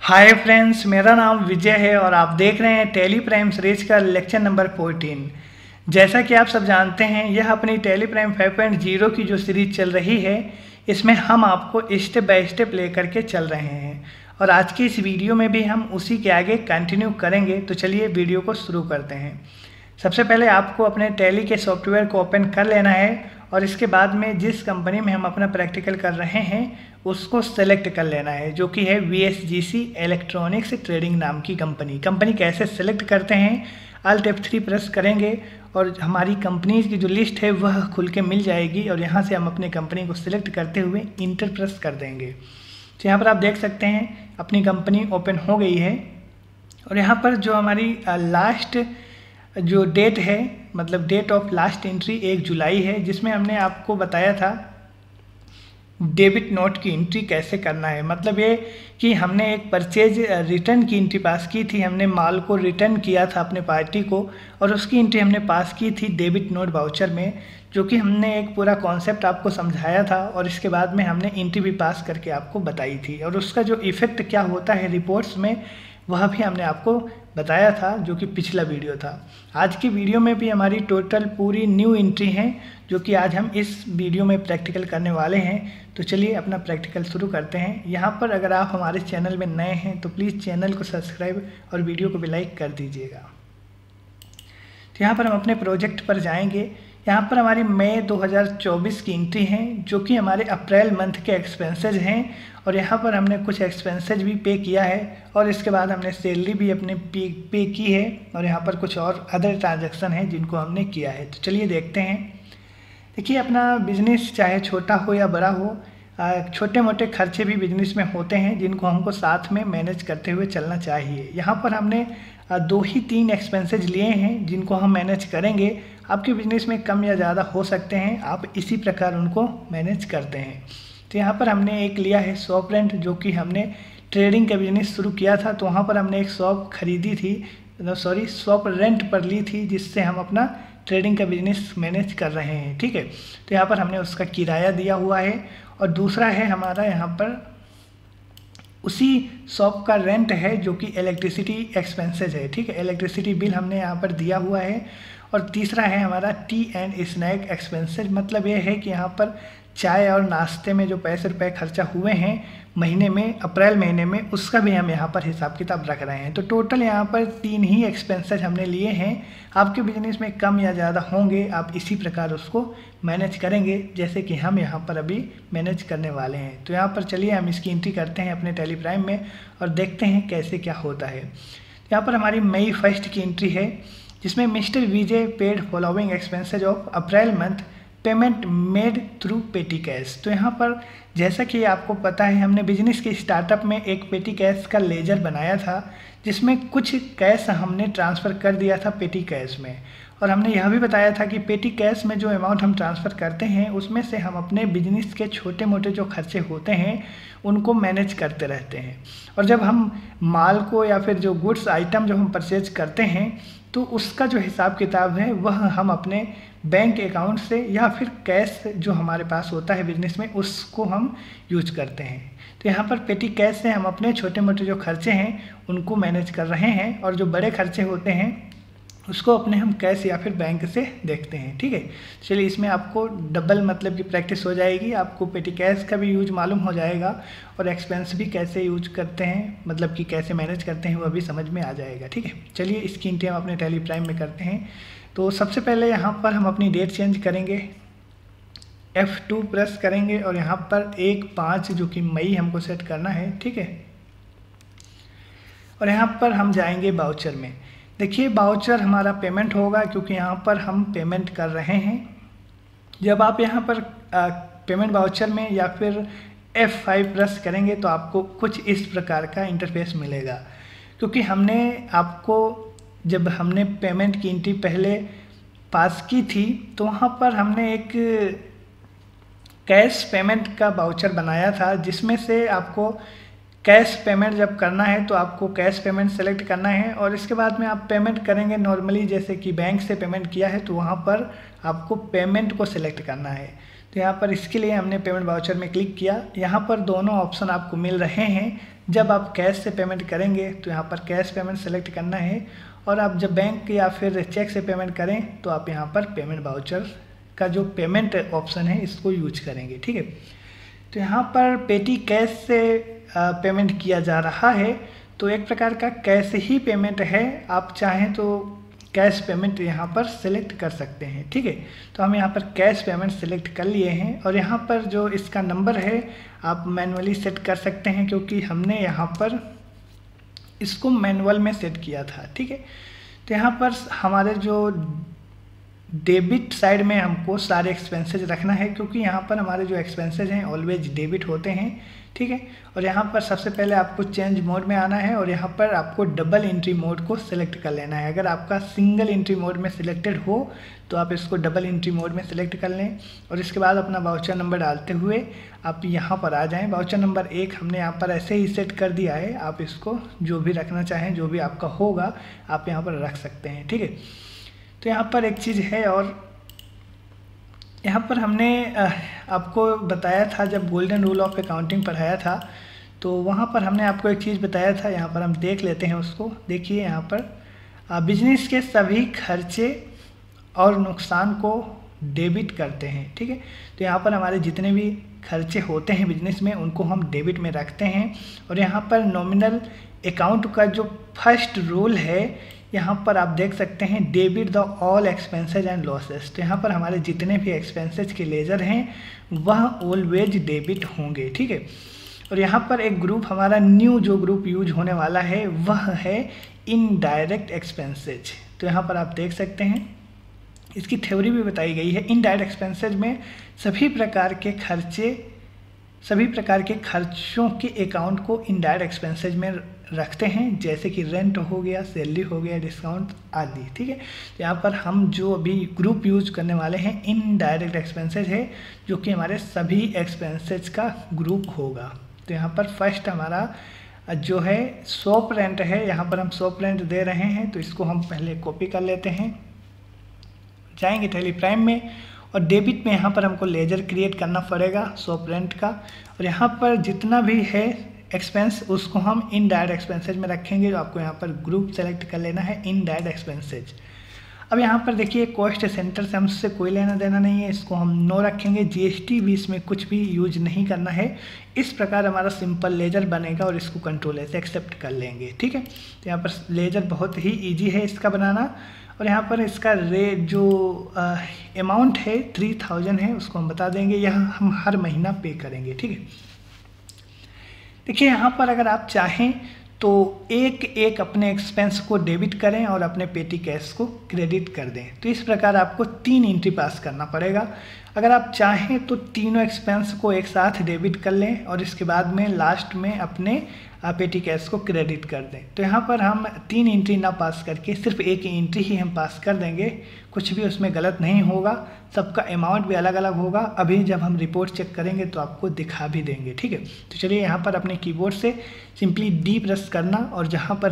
Hi friends, मेरा नाम विजय है और आप देख रहे हैं टैली प्राइम सीरीज का लेक्चर नंबर 14। जैसा कि आप सब जानते हैं, यह अपनी टैली प्राइम 5.0 की जो सीरीज चल रही है, इसमें हम आपको स्टेप बाय स्टेप लेकर के चल रहे हैं और आज की इस वीडियो में भी हम उसी के आगे कंटिन्यू करेंगे। तो चलिए वीडियो को शुरू करते हैं। सबसे पहले आपको अपने टैली के सॉफ्टवेयर को ओपन कर लेना है और इसके बाद में जिस कंपनी में हम अपना प्रैक्टिकल कर रहे हैं उसको सेलेक्ट कर लेना है, जो कि है VSGC इलेक्ट्रॉनिक्स ट्रेडिंग नाम की कंपनी कैसे सेलेक्ट करते हैं, Alt F3 प्रेस करेंगे और हमारी कंपनीज की जो लिस्ट है वह खुल के मिल जाएगी और यहाँ से हम अपने कंपनी को सिलेक्ट करते हुए इंटर प्रेस कर देंगे। तो यहाँ पर आप देख सकते हैं अपनी कंपनी ओपन हो गई है और यहाँ पर जो हमारी लास्ट जो डेट है, मतलब डेट ऑफ लास्ट एंट्री 1 जुलाई है, जिसमें हमने आपको बताया था डेबिट नोट की एंट्री कैसे करना है। मतलब ये कि हमने एक परचेज रिटर्न की एंट्री पास की थी, हमने माल को रिटर्न किया था अपने पार्टी को और उसकी एंट्री हमने पास की थी डेबिट नोट वाउचर में, जो कि हमने एक पूरा कॉन्सेप्ट आपको समझाया था और इसके बाद में हमने एंट्री भी पास करके आपको बताई थी और उसका जो इफ़ेक्ट क्या होता है रिपोर्ट्स में वह भी हमने आपको बताया था, जो कि पिछला वीडियो था। आज की वीडियो में भी हमारी टोटल पूरी न्यू एंट्री हैं, जो कि आज हम इस वीडियो में प्रैक्टिकल करने वाले हैं। तो चलिए अपना प्रैक्टिकल शुरू करते हैं। यहाँ पर अगर आप हमारे चैनल में नए हैं तो प्लीज़ चैनल को सब्सक्राइब और वीडियो को भी लाइक कर दीजिएगा। तो यहाँ पर हम अपने प्रोजेक्ट पर जाएंगे। यहाँ पर हमारी मई 2024 की एंट्री हैं, जो कि हमारे अप्रैल मंथ के एक्सपेंसेज हैं और यहाँ पर हमने कुछ एक्सपेंसेज भी पे किया है और इसके बाद हमने सैलरी भी अपने पे की है और यहाँ पर कुछ और अदर ट्रांजैक्शन हैं जिनको हमने किया है। तो चलिए देखते हैं। देखिए, अपना बिजनेस चाहे छोटा हो या बड़ा हो, छोटे मोटे खर्चे भी बिजनेस में होते हैं जिनको हमको साथ में मैनेज करते हुए चलना चाहिए। यहाँ पर हमने 2 ही 3 एक्सपेंसेज लिए हैं जिनको हम मैनेज करेंगे। आपके बिजनेस में कम या ज़्यादा हो सकते हैं, आप इसी प्रकार उनको मैनेज करते हैं। तो यहाँ पर हमने एक लिया है शॉप रेंट, जो कि हमने ट्रेडिंग का बिजनेस शुरू किया था तो वहाँ पर हमने एक शॉप खरीदी थी, शॉप रेंट पर ली थी, जिससे हम अपना ट्रेडिंग का बिजनेस मैनेज कर रहे हैं। ठीक है, तो यहाँ पर हमने उसका किराया दिया हुआ है और दूसरा है हमारा यहाँ पर उसी शॉप का रेंट है, जो कि इलेक्ट्रिसिटी एक्सपेंसेज है। ठीक है, इलेक्ट्रिसिटी बिल हमने यहाँ पर दिया हुआ है और तीसरा है हमारा टी एंड स्नैक एक्सपेंसेज। मतलब ये है कि यहाँ पर चाय और नाश्ते में जो पैसे रुपये खर्चा हुए हैं महीने में, अप्रैल महीने में, उसका भी हम यहाँ पर हिसाब किताब रख रहे हैं। तो टोटल यहाँ पर 3 ही एक्सपेंसेज हमने लिए हैं। आपके बिजनेस में कम या ज़्यादा होंगे, आप इसी प्रकार उसको मैनेज करेंगे जैसे कि हम यहाँ पर अभी मैनेज करने वाले हैं। तो यहाँ पर चलिए हम इसकी एंट्री करते हैं अपने टैली प्राइम में और देखते हैं कैसे क्या होता है। यहाँ पर हमारी मई 1 की एंट्री है, जिसमें mister Vijay paid following expenses of April month payment made through पेटी कैश। तो यहाँ पर जैसा कि आपको पता है, हमने बिजनेस के स्टार्टअप में एक पेटी कैश का लेजर बनाया था, जिसमें कुछ कैश हमने ट्रांसफ़र कर दिया था पेटी कैश में और हमने यह भी बताया था कि पेटी कैश में जो अमाउंट हम ट्रांसफ़र करते हैं उसमें से हम अपने बिजनेस के छोटे मोटे जो खर्चे होते हैं उनको मैनेज करते रहते हैं और जब हम माल को या फिर जो गुड्स आइटम जो हम परचेज करते हैं तो उसका जो हिसाब किताब है वह हम अपने बैंक अकाउंट से या फिर कैश जो हमारे पास होता है बिजनेस में उसको हम यूज करते हैं। तो यहाँ पर पेटी कैश से हम अपने छोटे मोटे जो खर्चे हैं उनको मैनेज कर रहे हैं और जो बड़े खर्चे होते हैं उसको अपने हम कैश या फिर बैंक से देखते हैं। ठीक है, चलिए इसमें आपको डबल मतलब की प्रैक्टिस हो जाएगी, आपको पेटी कैश का भी यूज मालूम हो जाएगा और एक्सपेंस भी कैसे यूज करते हैं, मतलब कि कैसे मैनेज करते हैं वह भी समझ में आ जाएगा। ठीक है, चलिए इसकी एंट्री हम अपने टैली प्राइम में करते हैं। तो सबसे पहले यहाँ पर हम अपनी डेट चेंज करेंगे, F2 प्रेस करेंगे और यहाँ पर 1/5 जो कि मई हमको सेट करना है। ठीक है, और यहाँ पर हम जाएंगे वाउचर में। देखिए, वाउचर हमारा पेमेंट होगा क्योंकि यहाँ पर हम पेमेंट कर रहे हैं। जब आप यहाँ पर पेमेंट वाउचर में या फिर F5 प्रेस करेंगे तो आपको कुछ इस प्रकार का इंटरफेस मिलेगा, क्योंकि हमने आपको जब हमने पेमेंट की एंट्री पहले पास की थी तो वहाँ पर हमने एक कैश पेमेंट का वाउचर बनाया था, जिसमें से आपको कैश पेमेंट जब करना है तो आपको कैश पेमेंट सेलेक्ट करना है और इसके बाद में आप पेमेंट करेंगे नॉर्मली, जैसे कि बैंक से पेमेंट किया है तो वहाँ पर आपको पेमेंट को सिलेक्ट करना है। तो यहाँ पर इसके लिए हमने पेमेंट वाउचर में क्लिक किया। यहाँ पर दोनों ऑप्शन आपको मिल रहे हैं। जब आप कैश से पेमेंट करेंगे तो यहाँ पर कैश पेमेंट सेलेक्ट करना है, और आप जब बैंक या फिर चेक से पेमेंट करें तो आप यहाँ पर पेमेंट वाउचर का जो पेमेंट ऑप्शन है इसको यूज करेंगे, ठीक है। तो यहाँ पर पेटी कैश से पेमेंट किया जा रहा है, तो एक प्रकार का कैश ही पेमेंट है। आप चाहें तो कैश पेमेंट यहाँ पर सिलेक्ट कर सकते हैं, ठीक है। तो हम यहाँ पर कैश पेमेंट सिलेक्ट कर लिए हैं, और यहाँ पर जो इसका नंबर है आप मैनुअली सेट कर सकते हैं, क्योंकि हमने यहाँ पर इसको मैनुअल में सेट किया था, ठीक है। तो यहाँ पर हमारे जो डेबिट साइड में हमको सारे एक्सपेंसेज रखना है, क्योंकि यहाँ पर हमारे जो एक्सपेंसेज हैं ऑलवेज डेबिट होते हैं, ठीक है। और यहाँ पर सबसे पहले आपको चेंज मोड में आना है, और यहाँ पर आपको डबल एंट्री मोड को सिलेक्ट कर लेना है। अगर आपका सिंगल एंट्री मोड में सिलेक्टेड हो तो आप इसको डबल एंट्री मोड में सिलेक्ट कर लें, और इसके बाद अपना वाउचर नंबर डालते हुए आप यहाँ पर आ जाएं। वाउचर नंबर 1 हमने यहाँ पर ऐसे ही सेट कर दिया है, आप इसको जो भी रखना चाहें, जो भी आपका होगा आप यहाँ पर रख सकते हैं, ठीक है। तो यहाँ पर एक चीज़ है, और यहाँ पर हमने आपको बताया था जब गोल्डन रूल ऑफ अकाउंटिंग पढ़ाया था, तो वहाँ पर हमने आपको एक चीज़ बताया था। यहाँ पर हम देख लेते हैं उसको। देखिए यहाँ पर बिजनेस के सभी खर्चे और नुकसान को डेबिट करते हैं, ठीक है। तो यहाँ पर हमारे जितने भी खर्चे होते हैं बिजनेस में उनको हम डेबिट में रखते हैं। और यहाँ पर नॉमिनल अकाउंट का जो फर्स्ट रूल है, यहाँ पर आप देख सकते हैं debit the all expenses and losses. तो यहाँ पर हमारे जितने भी एक्सपेंसेज के लेजर हैं वह ऑलवेज डेबिट होंगे, ठीक है। और यहाँ पर एक ग्रुप हमारा न्यू जो ग्रुप यूज होने वाला है वह है इनडायरेक्ट एक्सपेंसेज। तो यहाँ पर आप देख सकते हैं इसकी थ्योरी भी बताई गई है। इनडायरेक्ट एक्सपेंसेज में सभी प्रकार के खर्चों के अकाउंट को इनडायरेक्ट एक्सपेंसेज में रखते हैं, जैसे कि रेंट हो गया, सैलरी हो गया, डिस्काउंट आदि, ठीक है। तो यहाँ पर हम जो अभी ग्रुप यूज करने वाले हैं इनडायरेक्ट एक्सपेंसेज है, जो कि हमारे सभी एक्सपेंसेज का ग्रुप होगा। तो यहाँ पर फर्स्ट हमारा जो है शॉप रेंट है, यहाँ पर हम शॉप रेंट दे रहे हैं, तो इसको हम पहले कॉपी कर लेते हैं। जाएंगे टैली प्राइम में, और डेबिट में यहाँ पर हमको लेजर क्रिएट करना पड़ेगा शॉप रेंट का, और यहाँ पर जितना भी है एक्सपेंस उसको हम इनडायरेक्ट एक्सपेंसेज में रखेंगे। जो आपको यहाँ पर ग्रुप सेलेक्ट कर लेना है इनडायरेक्ट एक्सपेंसेज। अब यहाँ पर देखिए कॉस्ट सेंटर से हमसे कोई लेना देना नहीं है, इसको हम नो रखेंगे। जीएसटी भी इसमें कुछ भी यूज नहीं करना है। इस प्रकार हमारा सिंपल लेजर बनेगा, और इसको कंट्रोल ऐसे एक्सेप्ट कर लेंगे, ठीक है। तो यहाँ पर लेजर बहुत ही ईजी है इसका बनाना। और यहाँ पर इसका रेट जो अमाउंट है 3000 है, उसको हम बता देंगे, यह हम हर महीना पे करेंगे, ठीक है। देखिए यहाँ पर अगर आप चाहें तो एक एक अपने एक्सपेंस को डेबिट करें और अपने पेटी कैश को क्रेडिट कर दें। तो इस प्रकार आपको 3 एंट्री पास करना पड़ेगा। अगर आप चाहें तो तीनों एक्सपेंस को एक साथ डेबिट कर लें और इसके बाद में लास्ट में अपने पेटी कैश को क्रेडिट कर दें। तो यहाँ पर हम 3 एंट्री ना पास करके सिर्फ एक एंट्री ही हम पास कर देंगे, कुछ भी उसमें गलत नहीं होगा, सबका अमाउंट भी अलग अलग होगा। अभी जब हम रिपोर्ट चेक करेंगे तो आपको दिखा भी देंगे, ठीक है। तो चलिए यहाँ पर अपने कीबोर्ड से सिंपली डी प्रेस करना, और जहाँ पर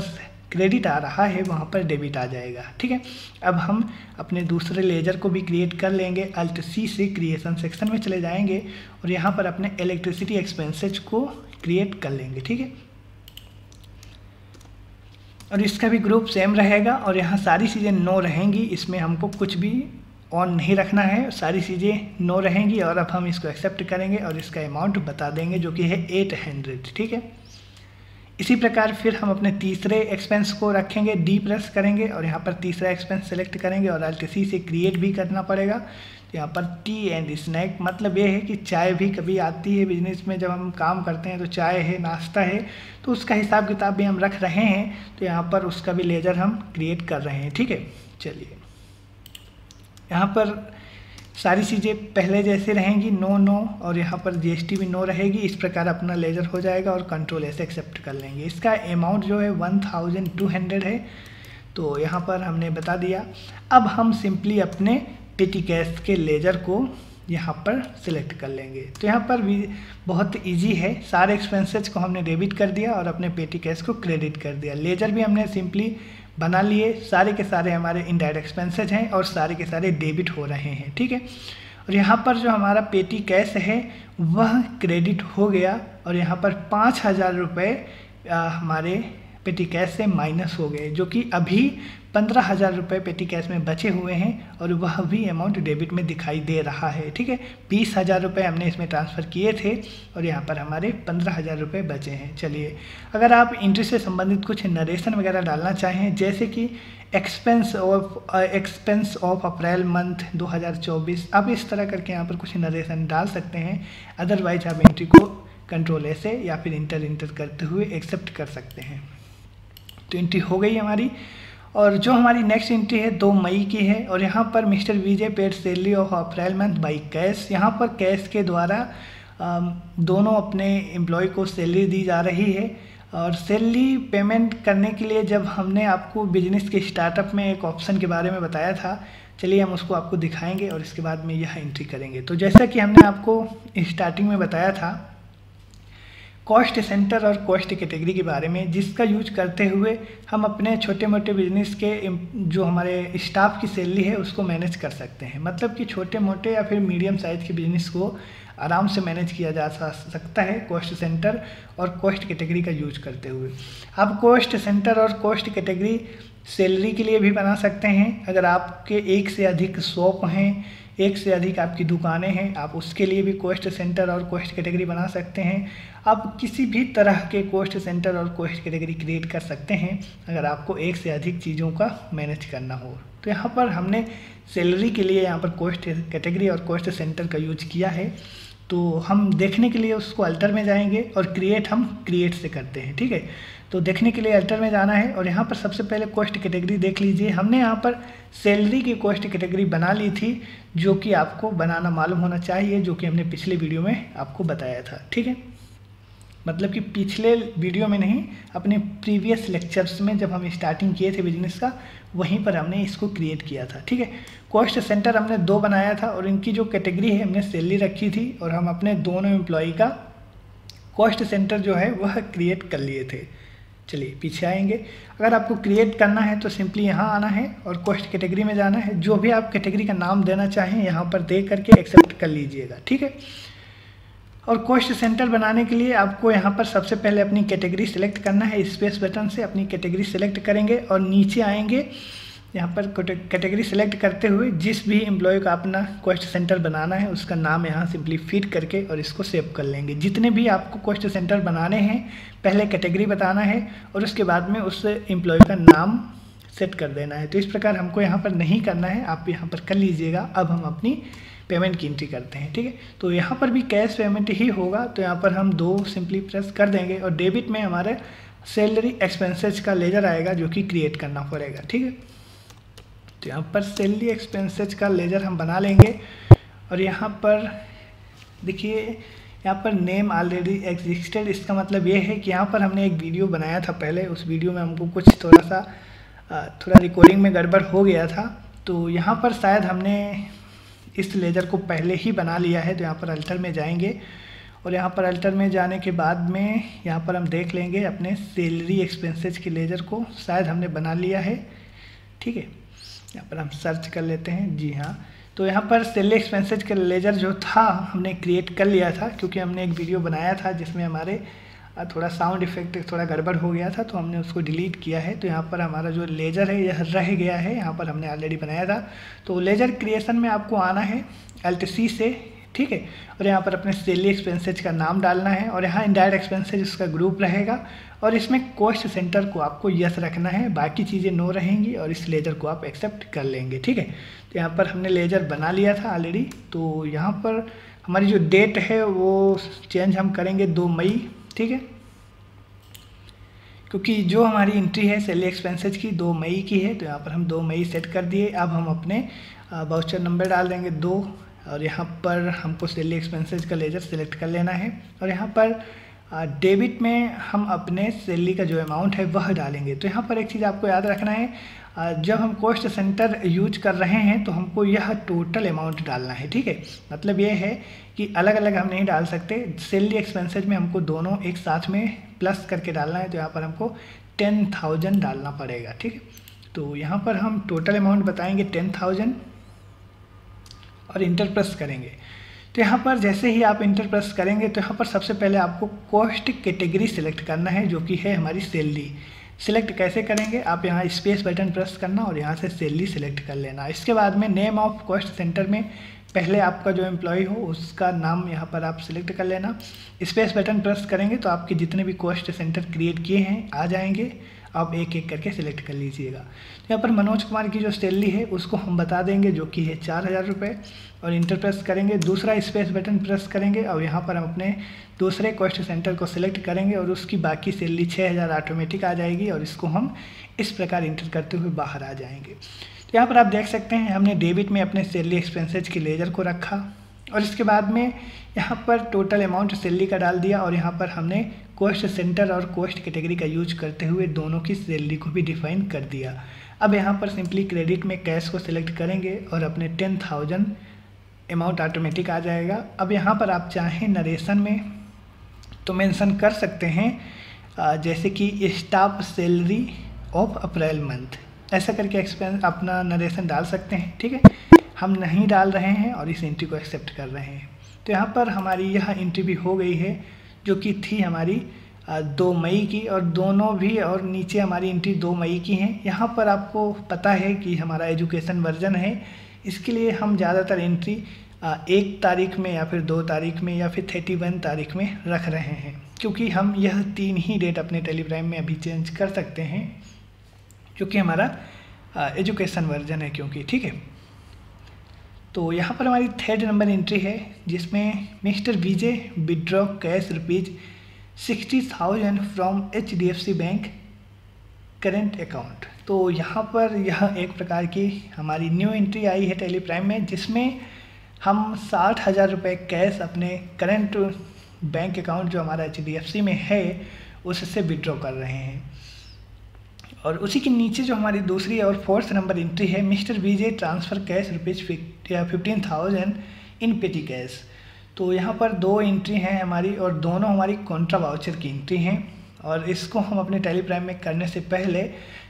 क्रेडिट आ रहा है वहाँ पर डेबिट आ जाएगा, ठीक है। अब हम अपने दूसरे लेजर को भी क्रिएट कर लेंगे। अल्ट सी से क्रिएशन सेक्शन में चले जाएंगे और यहाँ पर अपने इलेक्ट्रिसिटी एक्सपेंसेज को क्रिएट कर लेंगे, ठीक है। और इसका भी ग्रुप सेम रहेगा, और यहाँ सारी चीज़ें नो रहेंगी, इसमें हमको कुछ भी ऑन नहीं रखना है, सारी चीज़ें नो रहेंगी। और अब हम इसको एक्सेप्ट करेंगे और इसका अमाउंट बता देंगे जो कि है 800, ठीक है। इसी प्रकार फिर हम अपने तीसरे एक्सपेंस को रखेंगे, डी प्रेस करेंगे और यहाँ पर तीसरा एक्सपेंस सेलेक्ट करेंगे और अल्ट सी से क्रिएट भी करना पड़ेगा। तो यहाँ पर टी एंड स्नैक, मतलब ये है कि चाय भी कभी आती है बिजनेस में, जब हम काम करते हैं तो चाय है, नाश्ता है, तो उसका हिसाब किताब भी हम रख रहे हैं। तो यहाँ पर उसका भी लेजर हम क्रिएट कर रहे हैं, ठीक है। चलिए यहाँ पर सारी चीज़ें पहले जैसे रहेंगी, नो नो, और यहाँ पर जीएसटी भी नो रहेगी। इस प्रकार अपना लेजर हो जाएगा और कंट्रोल ऐसे एक्सेप्ट कर लेंगे। इसका अमाउंट जो है 1200 है, तो यहाँ पर हमने बता दिया। अब हम सिंपली अपने पेटी कैश के लेजर को यहाँ पर सिलेक्ट कर लेंगे। तो यहाँ पर भी बहुत इजी है, सारे एक्सपेंसेज को हमने डेबिट कर दिया और अपने पेटी कैश को क्रेडिट कर दिया। लेजर भी हमने सिंपली बना लिए, सारे के सारे हमारे इनडायरेक्ट एक्सपेंसेज हैं और सारे के सारे डेबिट हो रहे हैं, ठीक है। और यहाँ पर जो हमारा पेटी कैश है वह क्रेडिट हो गया और यहाँ पर 5,000 रुपये हमारे पेटी कैश से माइनस हो गए, जो कि अभी 15,000 रुपये पेटी कैश में बचे हुए हैं और वह भी अमाउंट डेबिट में दिखाई दे रहा है। ठीक है, 20,000 रुपये हमने इसमें ट्रांसफ़र किए थे और यहाँ पर हमारे 15,000 रुपये बचे हैं। चलिए, अगर आप एंट्री से संबंधित कुछ नरेशन वगैरह डालना चाहें, जैसे कि एक्सपेंस ऑफ अप्रैल मंथ 2024, आप इस तरह करके यहाँ पर कुछ नरेशन डाल सकते हैं। अदरवाइज आप एंट्री को कंट्रोल ए से या फिर इंटर करते हुए एक्सेप्ट कर सकते हैं। तो एंट्री हो गई हमारी। और जो हमारी नेक्स्ट एंट्री है 2 मई की है और यहाँ पर mister Vijay paid salary of April month by cash. यहाँ पर कैश के द्वारा दोनों अपने एम्प्लॉय को सैलरी दी जा रही है। और सैलरी पेमेंट करने के लिए जब हमने आपको बिजनेस के स्टार्टअप में एक ऑप्शन के बारे में बताया था, चलिए हम उसको आपको दिखाएंगे और इसके बाद में यह एंट्री करेंगे। तो जैसा कि हमने आपको स्टार्टिंग में बताया था कॉस्ट सेंटर और कॉस्ट कैटेगरी के बारे में, जिसका यूज करते हुए हम अपने छोटे मोटे बिजनेस के जो हमारे स्टाफ की सैलरी है उसको मैनेज कर सकते हैं। मतलब कि छोटे मोटे या फिर मीडियम साइज़ के बिजनेस को आराम से मैनेज किया जा सकता है कॉस्ट सेंटर और कॉस्ट कैटेगरी का यूज करते हुए। आप कॉस्ट सेंटर और कॉस्ट कैटेगरी सैलरी के लिए भी बना सकते हैं। अगर आपके एक से अधिक शॉप हैं, एक से अधिक आपकी दुकानें हैं, आप उसके लिए भी कॉस्ट सेंटर और कॉस्ट कैटेगरी बना सकते हैं। आप किसी भी तरह के कॉस्ट सेंटर और कॉस्ट कैटेगरी क्रिएट कर सकते हैं अगर आपको एक से अधिक चीज़ों का मैनेज करना हो। तो यहाँ पर हमने सैलरी के लिए यहाँ पर कॉस्ट कैटेगरी और कॉस्ट सेंटर का यूज किया है। तो हम देखने के लिए उसको अल्टर में जाएंगे और हम क्रिएट से करते हैं। ठीक है, तो देखने के लिए अल्टर में जाना है और यहाँ पर सबसे पहले कॉस्ट कैटेगरी देख लीजिए। हमने यहाँ पर सैलरी की कॉस्ट कैटेगरी बना ली थी, जो कि आपको बनाना मालूम होना चाहिए, जो कि हमने पिछले वीडियो में आपको बताया था। ठीक है, मतलब कि पिछले वीडियो में नहीं, अपने प्रीवियस लेक्चर्स में जब हम स्टार्टिंग किए थे बिजनेस का, वहीं पर हमने इसको क्रिएट किया था। ठीक है, कॉस्ट सेंटर हमने 2 बनाया था और इनकी जो कैटेगरी है हमने सैलरी रखी थी और हम अपने दोनों एम्प्लॉई का कॉस्ट सेंटर जो है वह क्रिएट कर लिए थे। चलिए पीछे आएंगे। अगर आपको क्रिएट करना है तो सिंपली यहाँ आना है और कॉस्ट कैटेगरी में जाना है। जो भी आप कैटेगरी का नाम देना चाहें यहाँ पर दे करके एक्सेप्ट कर लीजिएगा। ठीक है, और कॉस्ट सेंटर बनाने के लिए आपको यहाँ पर सबसे पहले अपनी कैटेगरी सेलेक्ट करना है। स्पेस बटन से अपनी कैटेगरी सेलेक्ट करेंगे और नीचे आएंगे। यहाँ पर कैटेगरी सेलेक्ट करते हुए जिस भी एम्प्लॉय का अपना कॉस्ट सेंटर बनाना है उसका नाम यहाँ सिंपली फीड करके और इसको सेव कर लेंगे। जितने भी आपको कॉस्ट सेंटर बनाने हैं पहले कैटेगरी बताना है और उसके बाद में उस एम्प्लॉय का नाम सेट कर देना है। तो इस प्रकार हमको यहाँ पर नहीं करना है, आप यहाँ पर कर लीजिएगा। अब हम अपनी पेमेंट की एंट्री करते हैं। ठीक है, तो यहाँ पर भी कैश पेमेंट ही होगा, तो यहाँ पर हम 2 सिंपली प्रेस कर देंगे और डेबिट में हमारे सैलरी एक्सपेंसेस का लेजर आएगा जो कि क्रिएट करना पड़ेगा। ठीक है, तो यहाँ पर सैलरी एक्सपेंसेस का लेजर हम बना लेंगे और यहाँ पर देखिए यहाँ पर नेम ऑलरेडी एग्जिस्टेड। इसका मतलब ये है कि यहाँ पर हमने एक वीडियो बनाया था पहले, उस वीडियो में हमको कुछ थोड़ा रिकॉर्डिंग में गड़बड़ हो गया था, तो यहाँ पर शायद हमने इस लेजर को पहले ही बना लिया है। तो यहाँ पर अल्टर में जाएंगे और यहाँ पर अल्टर में जाने के बाद में यहाँ पर हम देख लेंगे अपने सैलरी एक्सपेंसेस के लेजर को शायद हमने बना लिया है। ठीक है, यहाँ पर हम सर्च कर लेते हैं। जी हाँ, तो यहाँ पर सैलरी एक्सपेंसेस का लेजर जो था हमने क्रिएट कर लिया था, क्योंकि हमने एक वीडियो बनाया था जिसमें हमारे थोड़ा साउंड इफेक्ट थोड़ा गड़बड़ हो गया था, तो हमने उसको डिलीट किया है। तो यहाँ पर हमारा जो लेजर है यह रह गया है, यहाँ पर हमने ऑलरेडी बनाया था। तो लेजर क्रिएशन में आपको आना है Alt+C से। ठीक है, और यहाँ पर अपने सैलरी एक्सपेंसेज का नाम डालना है और यहाँ इनडायरेक्ट एक्सपेंसेज उसका ग्रुप रहेगा और इसमें कॉस्ट सेंटर को आपको यस रखना है, बाकी चीज़ें नो रहेंगी और इस लेजर को आप एक्सेप्ट कर लेंगे। ठीक है, तो यहाँ पर हमने लेजर बना लिया था ऑलरेडी। तो यहाँ पर हमारी जो डेट है वो चेंज हम करेंगे 2 मई। ठीक है, क्योंकि जो हमारी एंट्री है सैलरी एक्सपेंसेज की 2 मई की है, तो यहाँ पर हम 2 मई सेट कर दिए। अब हम अपने वाउचर नंबर डाल देंगे 2 और यहाँ पर हमको सैलरी एक्सपेंसेज का लेजर सेलेक्ट कर लेना है और यहाँ पर डेबिट में हम अपने सैलरी का जो अमाउंट है वह डालेंगे। तो यहाँ पर एक चीज़ आपको याद रखना है, जब हम कॉस्ट सेंटर यूज कर रहे हैं तो हमको यह टोटल अमाउंट डालना है। ठीक है, मतलब ये है कि अलग अलग हम नहीं डाल सकते। सैलरी एक्सपेंसेज में हमको दोनों एक साथ में प्लस करके डालना है, तो यहाँ पर हमको 10,000 डालना पड़ेगा। ठीक है, तो यहाँ पर हम टोटल अमाउंट बताएंगे 10,000 और इंटर प्रेस करेंगे। तो यहाँ पर जैसे ही आप इंटर प्रेस करेंगे तो यहाँ पर सबसे पहले आपको कॉस्ट कैटेगरी सिलेक्ट करना है, जो कि है हमारी सैलरी। सिलेक्ट कैसे करेंगे, आप यहाँ स्पेस बटन प्रेस करना और यहाँ से सैलरी सिलेक्ट कर लेना। इसके बाद में नेम ऑफ कॉस्ट सेंटर में पहले आपका जो एम्प्लॉय हो उसका नाम यहाँ पर आप सिलेक्ट कर लेना। स्पेस बटन प्रेस करेंगे तो आपके जितने भी कॉस्ट सेंटर क्रिएट किए हैं आ जाएंगे, आप एक एक करके सिलेक्ट कर लीजिएगा। तो यहाँ पर मनोज कुमार की जो सैलरी है उसको हम बता देंगे, जो कि है 4000 रुपये, और इंटर प्रेस करेंगे। दूसरा स्पेस बटन प्रेस करेंगे और यहाँ पर हम अपने दूसरे कॉस्ट सेंटर को सिलेक्ट करेंगे और उसकी बाकी सैलरी 6000 ऑटोमेटिक आ जाएगी और इसको हम इस प्रकार इंटर करते हुए बाहर आ जाएंगे। तो यहाँ पर आप देख सकते हैं हमने डेबिट में अपने सैलरी एक्सपेंसेज के लेजर को रखा और इसके बाद में यहाँ पर टोटल अमाउंट सैलरी का डाल दिया और यहाँ पर हमने कॉस्ट सेंटर और कॉस्ट कैटेगरी का यूज करते हुए दोनों की सैलरी को भी डिफाइन कर दिया। अब यहाँ पर सिंपली क्रेडिट में कैश को सिलेक्ट करेंगे और अपने 10,000 अमाउंट ऑटोमेटिक आ जाएगा। अब यहाँ पर आप चाहें नरेशन में तो मेंशन कर सकते हैं जैसे कि staff salary of April month, ऐसा करके एक्सपेंस अपना नरेशन डाल सकते हैं। ठीक है, हम नहीं डाल रहे हैं और इस एंट्री को एक्सेप्ट कर रहे हैं। तो यहाँ पर हमारी यह एंट्री भी हो गई है, जो कि थी हमारी 2 मई की, और दोनों भी और नीचे हमारी एंट्री 2 मई की हैं। यहाँ पर आपको पता है कि हमारा एजुकेशन वर्जन है, इसके लिए हम ज़्यादातर एंट्री 1 तारीख में या फिर 2 तारीख में या फिर 31 तारीख में रख रहे हैं, क्योंकि हम यह 3 ही डेट अपने टेलीग्राम में अभी चेंज कर सकते हैं, क्योंकि हमारा एजुकेशन वर्जन है क्योंकि। ठीक है, तो यहाँ पर हमारी 3rd नंबर एंट्री है जिसमें mister Vijay withdraw cash ₹60,000 from HDFC bank current account. तो यहाँ पर यह एक प्रकार की हमारी न्यू एंट्री आई है टेलीग्राम में, जिसमें हम 60,000 रुपये कैश अपने करेंट बैंक अकाउंट जो हमारा HDFC में है उससे विड्रॉ कर रहे हैं। और उसी के नीचे जो हमारी दूसरी और 4th नंबर एंट्री है, मिस्टर विजय ट्रांसफ़र कैश ₹15,000 इन पेटी कैश। तो यहाँ पर 2 एंट्री हैं हमारी और दोनों हमारी कॉन्ट्रा वाउचर की एंट्री हैं। और इसको हम अपने टेलीग्राम में करने से पहले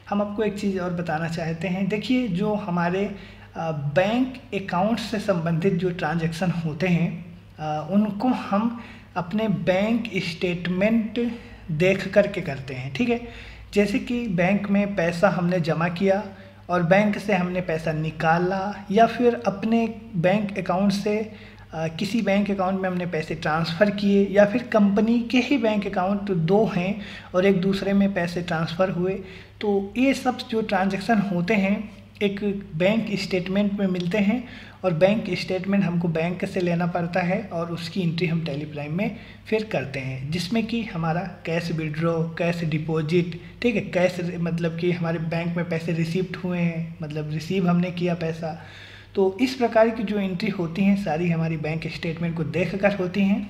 हम आपको एक चीज़ और बताना चाहते हैं। देखिए, जो हमारे बैंक अकाउंट से संबंधित जो ट्रांजैक्शन होते हैं उनको हम अपने बैंक स्टेटमेंट देख कर के करते हैं। ठीक है, जैसे कि बैंक में पैसा हमने जमा किया और बैंक से हमने पैसा निकाला, या फिर अपने बैंक अकाउंट से किसी बैंक अकाउंट में हमने पैसे ट्रांसफ़र किए, या फिर कंपनी के ही बैंक अकाउंट 2 हैं और एक दूसरे में पैसे ट्रांसफ़र हुए। तो ये सब जो ट्रांजैक्शन होते हैं एक बैंक स्टेटमेंट में मिलते हैं और बैंक स्टेटमेंट हमको बैंक से लेना पड़ता है और उसकी एंट्री हम टेलीग्राम में फिर करते हैं, जिसमें कि हमारा कैश विड्रॉ, कैश डिपॉजिट, ठीक है, कैश मतलब कि हमारे बैंक में पैसे रिसीव्ड हुए हैं, मतलब रिसीव हमने किया पैसा। तो इस प्रकार की जो एंट्री होती हैं सारी हमारी बैंक स्टेटमेंट को देख कर होती हैं।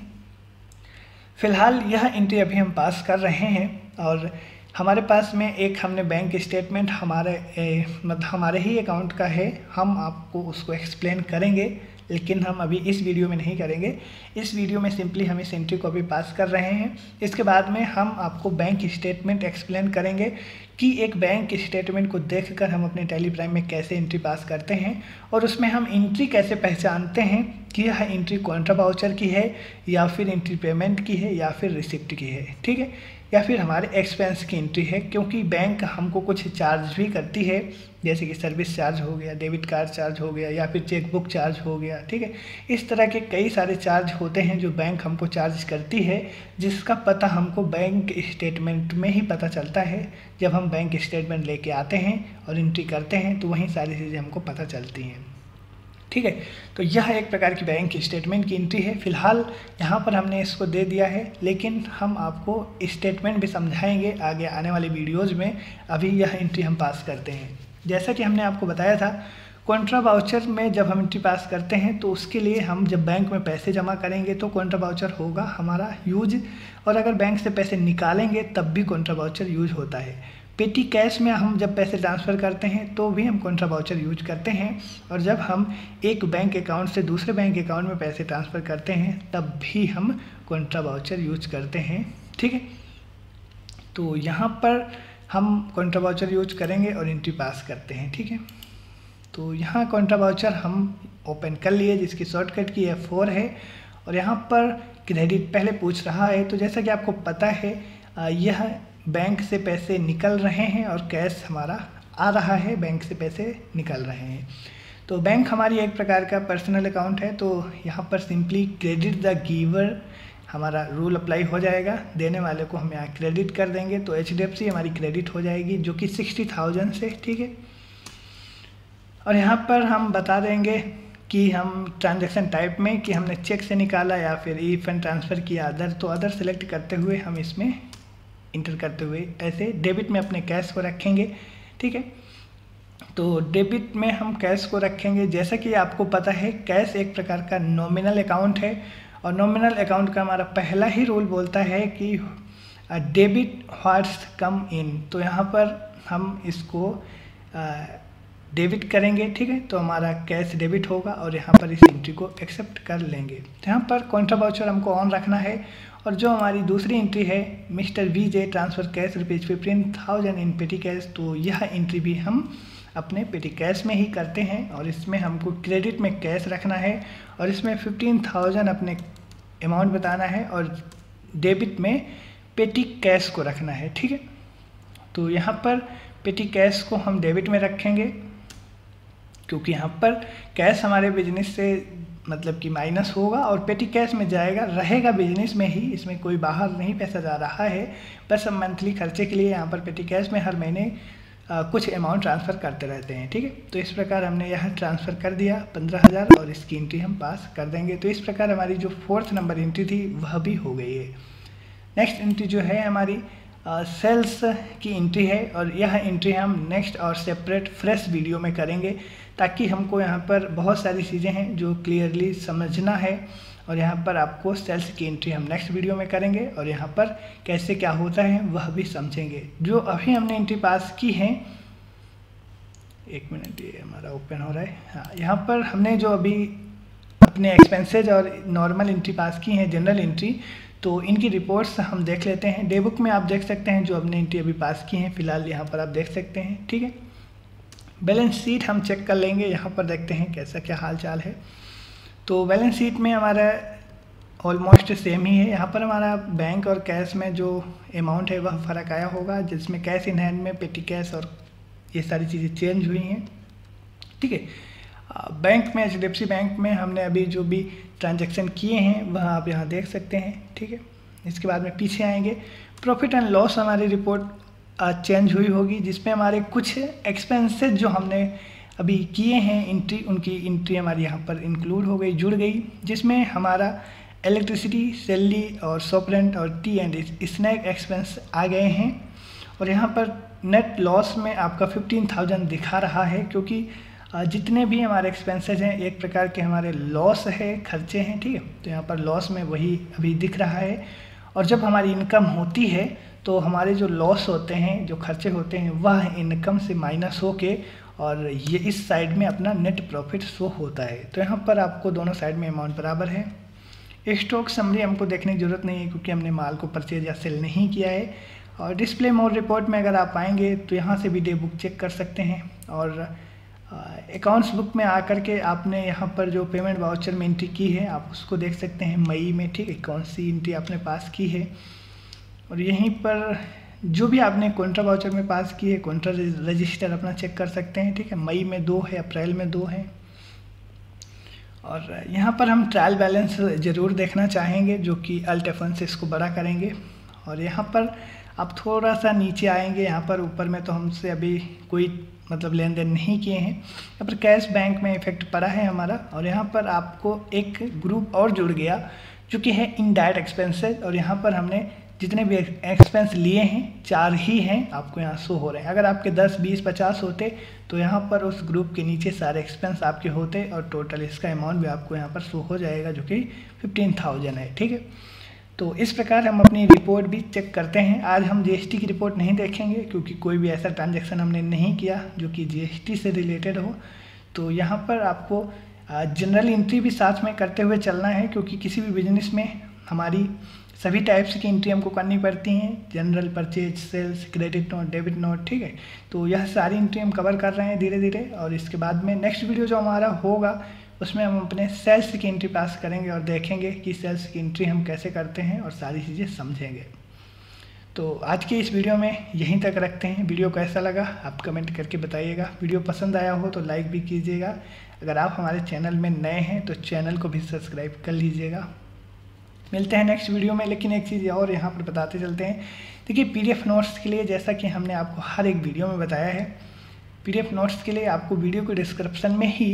फ़िलहाल यह एंट्री अभी हम पास कर रहे हैं और हमारे पास में एक हमने बैंक स्टेटमेंट हमारे ही अकाउंट का है, हम आपको उसको एक्सप्लेन करेंगे, लेकिन हम अभी इस वीडियो में नहीं करेंगे। इस वीडियो में सिंपली हम इस एंट्री को अभी पास कर रहे हैं। इसके बाद में हम आपको बैंक स्टेटमेंट एक्सप्लेन करेंगे कि एक बैंक स्टेटमेंट को देखकर हम अपने टेलीग्राम में कैसे एंट्री पास करते हैं और उसमें हम एंट्री कैसे पहचानते हैं कि यह एंट्री कॉन्ट्रा वाउचर की है या फिर एंट्री पेमेंट की है या फिर रिसिप्ट की है, ठीक है, या फिर हमारे एक्सपेंस की एंट्री है, क्योंकि बैंक हमको कुछ चार्ज भी करती है, जैसे कि सर्विस चार्ज हो गया, डेबिट कार्ड चार्ज हो गया या फिर चेकबुक चार्ज हो गया, ठीक है। इस तरह के कई सारे चार्ज होते हैं जो बैंक हमको चार्ज करती है, जिसका पता हमको बैंक स्टेटमेंट में ही पता चलता है। जब हम बैंक स्टेटमेंट लेके आते हैं और एंट्री करते हैं तो वहीं सारी चीज़ें हमको पता चलती हैं, ठीक है। तो यह एक प्रकार की बैंक स्टेटमेंट की एंट्री है। फिलहाल यहाँ पर हमने इसको दे दिया है, लेकिन हम आपको स्टेटमेंट भी समझाएंगे आगे आने वाले वीडियोज़ में। अभी यह एंट्री हम पास करते हैं। जैसा कि हमने आपको बताया था, कॉन्ट्रा वाउचर में जब हम एंट्री पास करते हैं तो उसके लिए हम जब बैंक में पैसे जमा करेंगे तो कॉन्ट्रा वाउचर होगा हमारा यूज, और अगर बैंक से पैसे निकालेंगे तब भी कॉन्ट्रा वाउचर यूज होता है। पेटी कैश में हम जब पैसे ट्रांसफ़र करते हैं तो भी हम कॉन्ट्रा वाउचर यूज करते हैं, और जब हम एक बैंक अकाउंट से दूसरे बैंक अकाउंट में पैसे ट्रांसफ़र करते हैं तब भी हम कॉन्ट्रा वाउचर यूज करते हैं, ठीक है। तो यहाँ पर हम कॉन्ट्रा वाउचर यूज करेंगे और एंट्री पास करते हैं, ठीक है। तो यहाँ कॉन्ट्रा वाउचर हम ओपन कर लिए, जिसकी शॉर्टकट की F4 है। और यहाँ पर क्रेडिट पहले पूछ रहा है। तो जैसा कि आपको पता है यह बैंक से पैसे निकल रहे हैं और कैश हमारा आ रहा है, बैंक से पैसे निकल रहे हैं। तो बैंक हमारी एक प्रकार का पर्सनल अकाउंट है। तो यहाँ पर सिंपली क्रेडिट द गिवर हमारा रूल अप्लाई हो जाएगा, देने वाले को हम यहाँ क्रेडिट कर देंगे। तो HDFC हमारी क्रेडिट हो जाएगी जो कि 60,000 से, ठीक है। और यहाँ पर हम बता देंगे कि हम ट्रांजैक्शन टाइप में कि हमने चेक से निकाला या फिर ई फंड ट्रांसफ़र किया अदर, तो अदर सेलेक्ट करते हुए हम इसमें इंटर करते हुए ऐसे डेबिट में अपने कैश को रखेंगे, ठीक है। तो डेबिट में हम कैश को रखेंगे। जैसा कि आपको पता है कैश एक प्रकार का नॉमिनल अकाउंट है और नॉमिनल अकाउंट का हमारा पहला ही रूल बोलता है कि डेबिट व्हाट्स कम इन। तो यहाँ पर हम इसको डेबिट करेंगे, ठीक है। तो हमारा कैश डेबिट होगा और यहाँ पर इस एंट्री को एक्सेप्ट कर लेंगे। तो यहाँ पर कॉन्ट्रा वाउचर हमको ऑन रखना है। और जो हमारी दूसरी एंट्री है मिस्टर VJ ट्रांसफ़र कैश ₹15,000 इन पेटी कैश, तो यह एंट्री भी हम अपने पेटी कैश में ही करते हैं। और इसमें हमको क्रेडिट में कैश रखना है और इसमें 15,000 अपने अमाउंट बताना है और डेबिट में पेटी कैश को रखना है, ठीक है। तो यहाँ पर पेटी कैश को हम डेबिट में रखेंगे क्योंकि यहाँ पर कैश हमारे बिजनेस से मतलब कि माइनस होगा और पेटी कैश में जाएगा, रहेगा बिजनेस में ही, इसमें कोई बाहर नहीं पैसा जा रहा है। बस हम मंथली खर्चे के लिए यहाँ पर पेटी कैश में हर महीने कुछ अमाउंट ट्रांसफ़र करते रहते हैं, ठीक है। तो इस प्रकार हमने यहाँ ट्रांसफ़र कर दिया 15,000 और इसकी एंट्री हम पास कर देंगे। तो इस प्रकार हमारी जो 4th नंबर एंट्री थी वह भी हो गई है। नेक्स्ट एंट्री जो है हमारी सेल्स की एंट्री है और यह एंट्री हम नेक्स्ट और सेपरेट फ्रेश वीडियो में करेंगे ताकि हमको यहाँ पर बहुत सारी चीज़ें हैं जो क्लियरली समझना है। और यहाँ पर आपको सेल्स की एंट्री हम नेक्स्ट वीडियो में करेंगे और यहाँ पर कैसे क्या होता है वह भी समझेंगे। जो अभी हमने एंट्री पास की है, एक मिनट ये हमारा ओपन हो रहा है। हाँ, यहाँ पर हमने जो अभी अपने एक्सपेंसेज और नॉर्मल एंट्री पास की हैं, जनरल एंट्री, तो इनकी रिपोर्ट्स हम देख लेते हैं। डे बुक में आप देख सकते हैं जो हमने एंट्री अभी पास की हैं, फिलहाल यहाँ पर आप देख सकते हैं, ठीक है। बैलेंस शीट हम चेक कर लेंगे, यहाँ पर देखते हैं कैसा क्या हाल चाल है। तो बैलेंस शीट में हमारा ऑलमोस्ट सेम ही है। यहाँ पर हमारा बैंक और कैश में जो अमाउंट है वह फ़र्क आया होगा, जिसमें कैश इन हैंड में पेटी कैश और ये सारी चीज़ें चेंज हुई हैं, ठीक है। बैंक में HDFC बैंक में हमने अभी जो भी ट्रांजैक्शन किए हैं वह आप यहाँ देख सकते हैं, ठीक है। इसके बाद में पीछे आएंगे, प्रॉफिट एंड लॉस हमारी रिपोर्ट चेंज हुई होगी, जिसमें हमारे कुछ एक्सपेंसेस जो हमने अभी किए हैं एंट्री, उनकी एंट्री हमारी यहाँ पर इंक्लूड हो गई, जुड़ गई, जिसमें हमारा इलेक्ट्रिसिटी, सैलरी और शॉप रेंट और टी एंड स्नैक एक्सपेंस आ गए हैं। और यहाँ पर नेट लॉस में आपका 15,000 दिखा रहा है क्योंकि जितने भी हमारे एक्सपेंसेस हैं एक प्रकार के हमारे लॉस है, खर्चे हैं, ठीक है। तो यहाँ पर लॉस में वही अभी दिख रहा है। और जब हमारी इनकम होती है तो हमारे जो लॉस होते हैं, जो खर्चे होते हैं, वह इनकम से माइनस होके और ये इस साइड में अपना नेट प्रॉफिट शो होता है। तो यहाँ पर आपको दोनों साइड में अमाउंट बराबर है। स्टॉक समरी हमको देखने की ज़रूरत नहीं है क्योंकि हमने माल को परचेज या सेल नहीं किया है। और डिस्प्ले मोड रिपोर्ट में अगर आप आएंगे तो यहाँ से भी डे बुक चेक कर सकते हैं। और अकाउंट्स बुक में आकर के आपने यहाँ पर जो पेमेंट वाउचर में एंट्री की है आप उसको देख सकते हैं मई में, ठीक है, कौन सी एंट्री आपने पास की है। और यहीं पर जो भी आपने कॉन्ट्रा वाउचर में पास की है, कॉन्ट्रा रजिस्टर अपना चेक कर सकते हैं, ठीक है। मई में 2 है, अप्रैल में 2 है। और यहाँ पर हम ट्रायल बैलेंस ज़रूर देखना चाहेंगे जो कि अल्ट F1 से इसको बड़ा करेंगे। और यहाँ पर आप थोड़ा सा नीचे आएंगे, यहाँ पर ऊपर में तो हमसे अभी कोई मतलब लेन देन नहीं किए हैं। यहाँ पर कैश बैंक में इफेक्ट पड़ा है हमारा। और यहाँ पर आपको एक ग्रुप और जुड़ गया जो कि है इनडायरेक्ट एक्सपेंसेस। और यहाँ पर हमने जितने भी एक्सपेंस लिए हैं 4 ही हैं, आपको यहाँ शो हो रहे हैं। अगर आपके 10, 20, 50 होते तो यहाँ पर उस ग्रुप के नीचे सारे एक्सपेंस आपके होते और टोटल इसका अमाउंट भी आपको यहाँ पर शो हो जाएगा जो कि 15,000 है, ठीक है। तो इस प्रकार हम अपनी रिपोर्ट भी चेक करते हैं। आज हम GST की रिपोर्ट नहीं देखेंगे क्योंकि कोई भी ऐसा ट्रांजैक्शन हमने नहीं किया जो कि GST से रिलेटेड हो। तो यहाँ पर आपको जनरल एंट्री भी साथ में करते हुए चलना है क्योंकि किसी भी बिजनेस में हमारी सभी टाइप्स की एंट्री हमको करनी पड़ती हैं, general, purchase, sales, credit note, debit note, ठीक है। तो यह सारी एंट्री हम कवर कर रहे हैं धीरे धीरे, और इसके बाद में नेक्स्ट वीडियो जो हमारा होगा उसमें हम अपने सेल्स की एंट्री पास करेंगे और देखेंगे कि सेल्स की एंट्री हम कैसे करते हैं और सारी चीज़ें समझेंगे। तो आज के इस वीडियो में यहीं तक रखते हैं। वीडियो कैसा लगा आप कमेंट करके बताइएगा। वीडियो पसंद आया हो तो लाइक भी कीजिएगा। अगर आप हमारे चैनल में नए हैं तो चैनल को भी सब्सक्राइब कर लीजिएगा। मिलते हैं नेक्स्ट वीडियो में। लेकिन एक चीज़ और यहाँ पर बताते चलते हैं। देखिए, PDF नोट्स के लिए जैसा कि हमने आपको हर एक वीडियो में बताया है, PDF नोट्स के लिए आपको वीडियो के डिस्क्रिप्शन में ही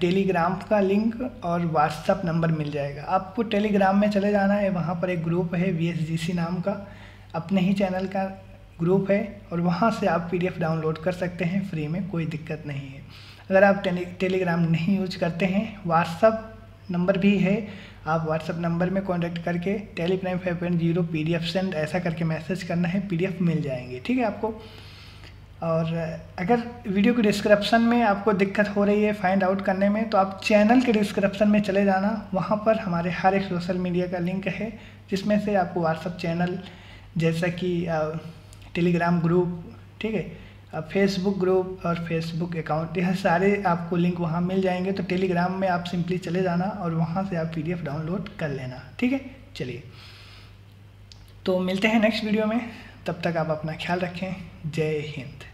टेलीग्राम का लिंक और व्हाट्सअप नंबर मिल जाएगा। आपको टेलीग्राम में चले जाना है, वहाँ पर एक ग्रुप है VSGC नाम का, अपने ही चैनल का ग्रुप है, और वहाँ से आप PDF डाउनलोड कर सकते हैं फ्री में, कोई दिक्कत नहीं है। अगर आप टेलीग्राम नहीं यूज करते हैं, व्हाट्सअप नंबर भी है, आप व्हाट्सअप नंबर में कॉन्टैक्ट करके टेलीप्राइम 5.0 PDF सेंड ऐसा करके मैसेज करना है, PDF मिल जाएंगे, ठीक है आपको। और अगर वीडियो के डिस्क्रिप्शन में आपको दिक्कत हो रही है फाइंड आउट करने में, तो आप चैनल के डिस्क्रिप्शन में चले जाना, वहाँ पर हमारे हर एक सोशल मीडिया का लिंक है, जिसमें से आपको व्हाट्सअप चैनल, जैसा कि टेलीग्राम ग्रुप, ठीक है, फेसबुक ग्रुप और फेसबुक अकाउंट, यह सारे आपको लिंक वहाँ मिल जाएंगे। तो टेलीग्राम में आप सिंपली चले जाना और वहाँ से आप PDF डाउनलोड कर लेना, ठीक है। चलिए, तो मिलते हैं नेक्स्ट वीडियो में, तब तक आप अपना ख्याल रखें। जय हिंद।